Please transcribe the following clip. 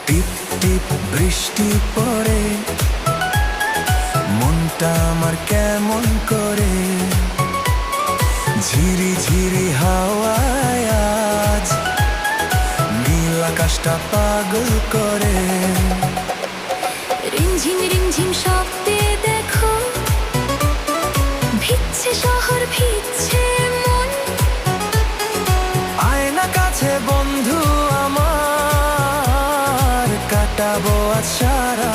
টিপ টিপ বৃষ্টি পড়ে, মনটা আমার কেমন করে। ঝিরি ঝিরি হাওয়ায় আজ নীল আকাশটা পাগল করে। রিমঝিম রিমঝিম শব্দে দেখো, ভিজছে শহর ভিজছে মন। আয়না কাছে বন্ধু আমার, কাটাবো আজ সারা